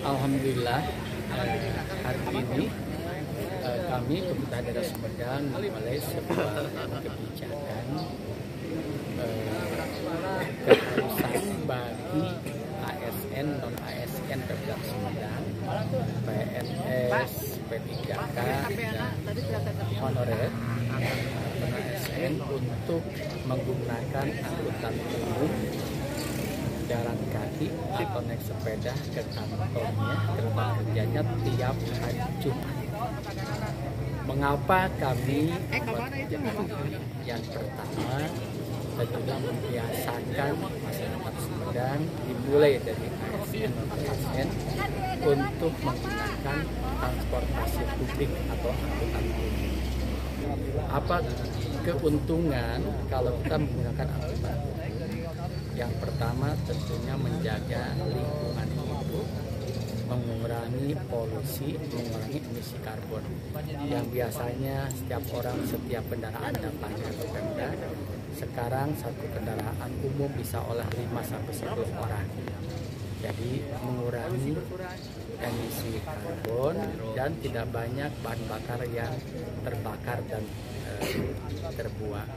Alhamdulillah, hari ini kami Pemerintah Daerah Sumedang memulai sebuah kebijakan keharusan bagi ASN, non-ASN Pemda Sumedang, PNS, P3K, dan honorer non-ASN untuk menggunakan angkutan umum, jalan kaki atau naik sepeda ke kantornya, ke tempat kerjanya tiap hari Jumat. Mengapa kami yang pertama tentunya membiasakan masyarakat Sumedang dimulai dari ASN dan ASN untuk menggunakan transportasi publik atau angkutan umum. Apa keuntungan kalau kita menggunakan angkutan umum? Yang pertama tentunya menjaga lingkungan hidup, mengurangi polusi, mengurangi emisi karbon. Yang biasanya setiap kendaraan datangnya ke Pemda, sekarang satu kendaraan umum bisa oleh 5-10 orang. Jadi mengurangi emisi karbon dan tidak banyak bahan bakar yang terbakar dan terbuang.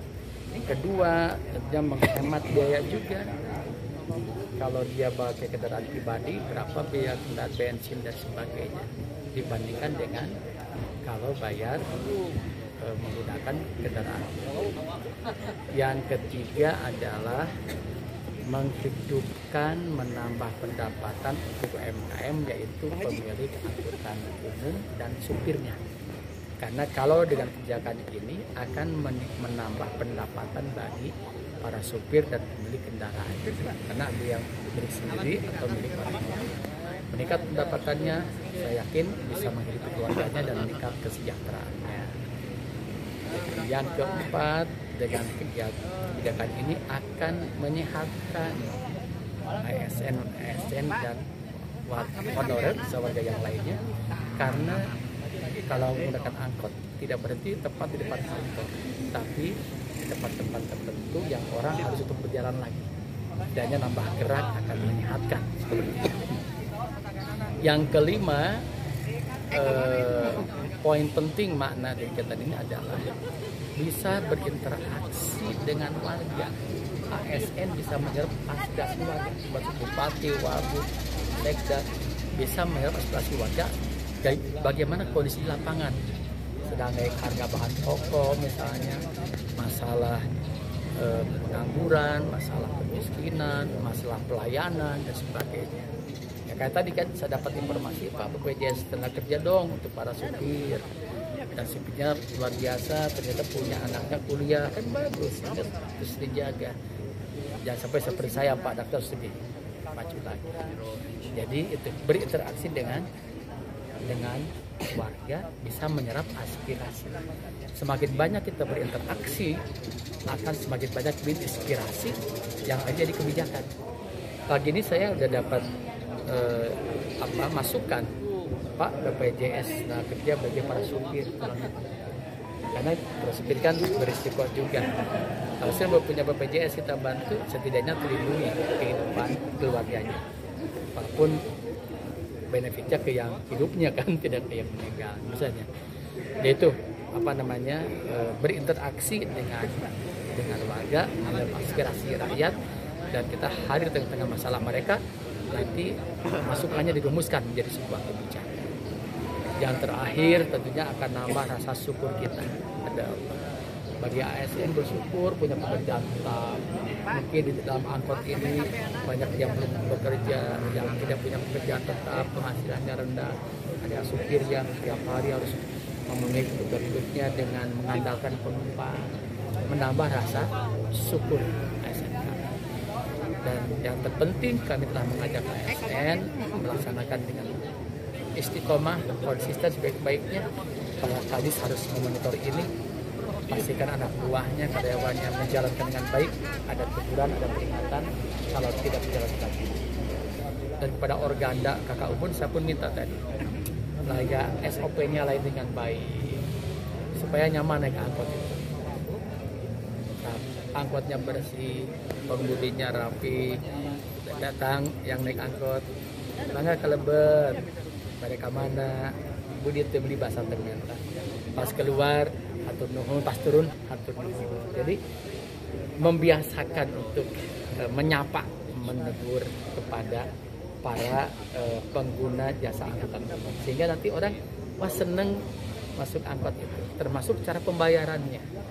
Kedua, dia menghemat biaya juga. Kalau dia pakai kendaraan pribadi, berapa biaya kendaraan bensin dan sebagainya dibandingkan dengan kalau bayar menggunakan kendaraan. Yang ketiga adalah menghidupkan, menambah pendapatan untuk UMKM, yaitu pemilik angkutan umum dan supirnya. Karena kalau dengan kebijakan ini akan menambah pendapatan bagi para supir dan pemilik kendaraan. Karena ada yang milik sendiri atau milik orang lain. Meningkat pendapatannya, saya yakin bisa menghidupi keluarganya dan meningkat kesejahteraannya. Yang keempat, dengan kebijakan ini akan menyehatkan ASN dan honorer sebagai yang lainnya, karena kalau menggunakan angkot tidak berhenti tepat di depan kantor, tapi di tempat-tempat tertentu yang orang harus untuk berjalan lagi. Dannya nambah gerak, akan menyehatkan seperti itu. Yang kelima, poin penting makna dari kegiatan ini adalah bisa berinteraksi dengan warga. ASN bisa menyerap aspirasi warga, seperti bupati, wagub, sekda, bisa menyerap aspirasi warga dari bagaimana kondisi di lapangan, sedang naik harga bahan pokok misalnya, masalah pengangguran, masalah kemiskinan, masalah pelayanan dan sebagainya. Ya kayak tadi kan saya dapat informasi Pak BPJS tenaga kerja dong untuk para supir, dan supirnya luar biasa, ternyata punya anaknya kuliah, kan bagus, terus dijaga. Jangan sampai seperti saya Pak Dokter sedih maju lagi. Jadi itu berinteraksi dengan warga, bisa menyerap aspirasi. Semakin banyak kita berinteraksi, akan semakin banyak inspirasi yang ada di kebijakan. Pagi ini saya udah dapat masukan Pak BPJS nah kerja bagi para supir, karena para supir kan berisiko juga. Kalau saya punya BPJS, kita bantu setidaknya terlindungi kehidupan keluarganya, walaupun benefitnya ke yang hidupnya kan, tidak ke yang meninggal misalnya. Yaitu berinteraksi dengan warga, dengan aspirasi rakyat, dan kita hadir di tengah masalah mereka, nanti masukannya dirumuskan menjadi sebuah kebijakan. Yang terakhir tentunya akan nambah rasa syukur kita pada bagi ASN, bersyukur punya pekerjaan tetap. Mungkin di dalam angkot ini banyak yang belum bekerja, yang tidak punya pekerjaan tetap, penghasilannya rendah. Ada supir yang setiap hari harus memenuhi kebutuhan hidupnya dengan mengandalkan penumpang, menambah rasa syukur ASN kami. Dan yang terpenting, kami telah mengajak ASN melaksanakan dengan istiqomah, konsisten sebaik-baiknya. Para kadis harus memonitor ini, pastikan anak buahnya, karyawannya menjalankan dengan baik, ada teguran, ada peringatan kalau tidak berjalan dengan baik. Dan kepada Organda Kakak Ubun, saya pun minta tadi laga SOP-nya lain dengan baik supaya nyaman naik angkot itu. Nah, angkotnya bersih, pengemudinya rapi, datang yang naik angkot, bangga keleber, mereka mana, budi beli bahasa ternyata, pas keluar hatur nuhun, pas turun hatur nuhun. Jadi membiasakan untuk menyapa, menegur kepada para pengguna jasa angkutan umum, sehingga nanti orang wah seneng masuk angkot itu, termasuk cara pembayarannya.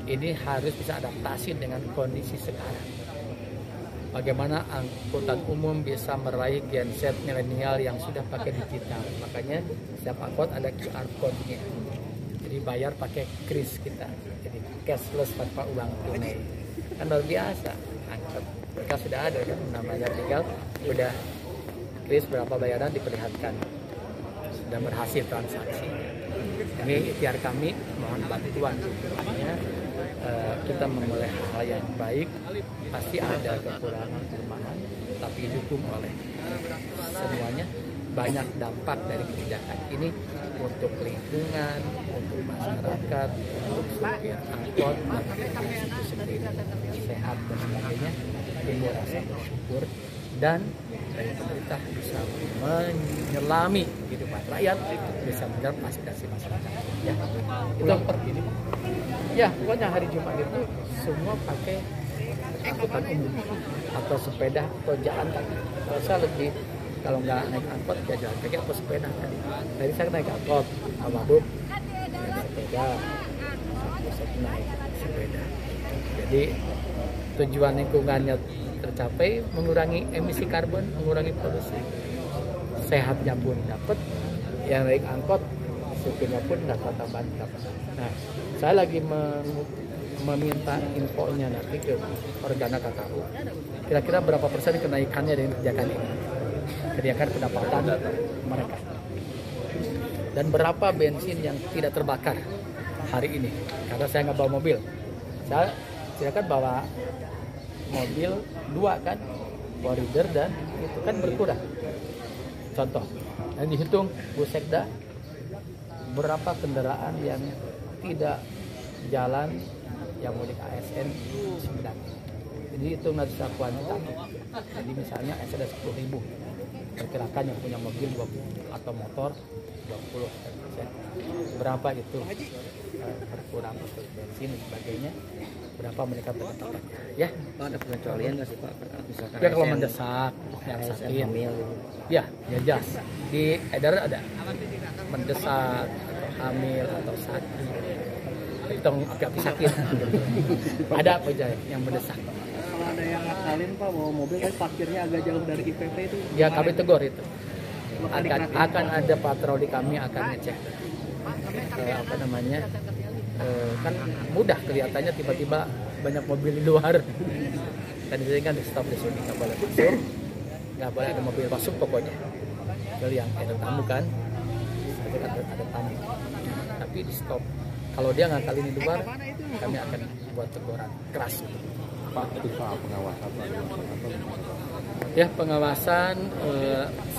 Ini harus bisa adaptasi dengan kondisi sekarang. Bagaimana angkutan umum bisa meraih Gen Z milenial yang sudah pakai digital. Makanya setiap angkot ada QR code-nya. Jadi bayar pakai kris kita. Jadi cashless tanpa uang tunai. Kan luar biasa. Angkot mereka sudah ada kan, namanya tinggal udah kris berapa bayaran diperlihatkan. Sudah berhasil transaksi. Ini ikhtiar kami, mohon bantuan. Kita memulai hal yang baik, pasti ada kekurangan kelemahan, tapi didukung oleh semuanya. Banyak dampak dari kebijakan ini untuk lingkungan, untuk masyarakat, untuk supir angkot, dan itu sendiri sehat dan sebagainya. Ini rasa bersyukur dan dari pemerintah bisa menyelami kehidupan rakyat, bisa menjawab aspirasi masyarakat. Ya, itu ini. Ya, pokoknya hari Jumat itu semua pakai angkutan umum atau sepeda atau jalan kaki. Saya lebih kalau nggak naik angkot ya jalan kaki atau sepeda kan. Tadi saya naik angkot, mabuk, naik sepeda, saya naik sepeda. Jadi tujuan lingkungannya tercapai, mengurangi emisi karbon, mengurangi polusi. Sehatnya pun dapat, yang naik angkot supirnya pun dapat tambahan. Nah, saya lagi meminta infonya nanti ke Organa KKU. Kira-kira berapa persen kenaikannya dengan kebijakan ini? Kebijakan pendapatan mereka. Dan berapa bensin yang tidak terbakar hari ini? Karena saya nggak bawa mobil. Saya silakan bawa mobil 2 kan, koridor dan itu kan berkurang. Contoh, yang dihitung Bu Sekda berapa kendaraan yang tidak jalan yang mudik ASN 9. Jadi itu nanti kuantitas. Jadi misalnya ASN ada 10.000, perkirakan yang punya mobil 20 atau motor 20%. Berapa itu berkurang untuk bensin dan sebagainya, berapa mereka pendapatannya ya. Pak, ada pengecualian nggak sih Pak? Misalkan Ya kalau mendesak yang sakit ya jelas di edaran ada mendesak atau hamil atau sakit, hitung agak sakit ada apa aja yang mendesak. Kalau ada yang ngakalin Pak bawa mobil kan parkirnya agak jauh dari IPP itu Ya kami tegur itu. Akan ada patroli, kami akan ngecek apa namanya, kan mudah kelihatannya tiba-tiba banyak mobil di luar. Dan di sini kan di stop di sini nggak boleh masuk, nggak boleh ada mobil masuk pokoknya. Kecuali yang ada tamu kan, ada tamu. Tapi di stop. Kalau dia ngakalin di luar, kami akan buat teguran keras. Pak, itu soal pengawasan Pak. Ya pengawasan,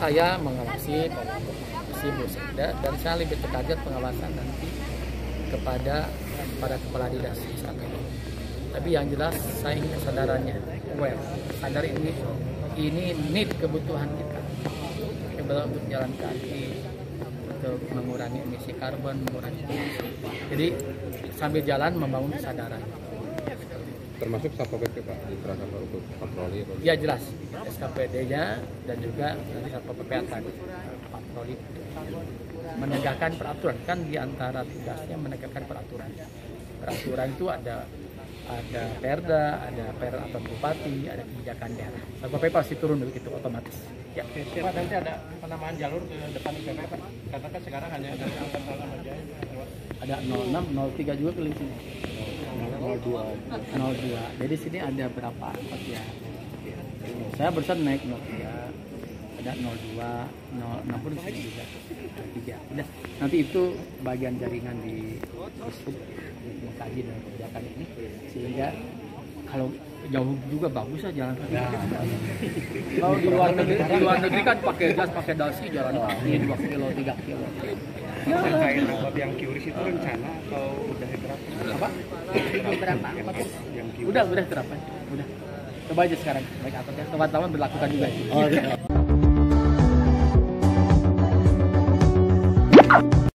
saya mengawasi si Bu Sekda, dan saya lebih tertarget pengawasan nanti kepada para kepala dinas misalnya. Tapi yang jelas saya ingin kesadarannya, sadar ini need kebutuhan kita. Kebutuhan untuk jalan kaki, untuk mengurangi emisi karbon, mengurangi polusi. Jadi sambil jalan membangun kesadaran. Termasuk Satpol PP Pak, diterapkan untuk patroli? Ya jelas, SKPD-nya dan juga nanti Satpol PP akan patroli menegakkan peraturan. Kan di antara tugasnya menegakkan peraturan. Peraturan itu ada perda, ada atau bupati, ada kebijakan daerah. Satpol PP pasti turun begitu otomatis. Ya. Pak, nanti ada penamaan jalur ke depan IPP Pak? Karena kan sekarang hanya dari angkot aja. Ada 06, 03 juga ke sini. 02. Jadi sini ada berapa angkot ya? Saya barusan naik 03, ada 02, 06 pun di sini juga. 3. Udah. Nanti itu bagian jaringan di sub mengkaji dengan kebijakan ini, sehingga kalau jauh juga bagus lah jalan kaki. Kalau di luar negeri kan pakai gas, pakai dasi, jalan kaki 2 kilo, 3 kilo. Terkait angkot yang QRIS itu rencana atau udah diterapkan? Apa? beberapa angkot. Udah terapkan. Udah. Coba aja sekarang naik angkotnya. Teman-teman berlakukan juga.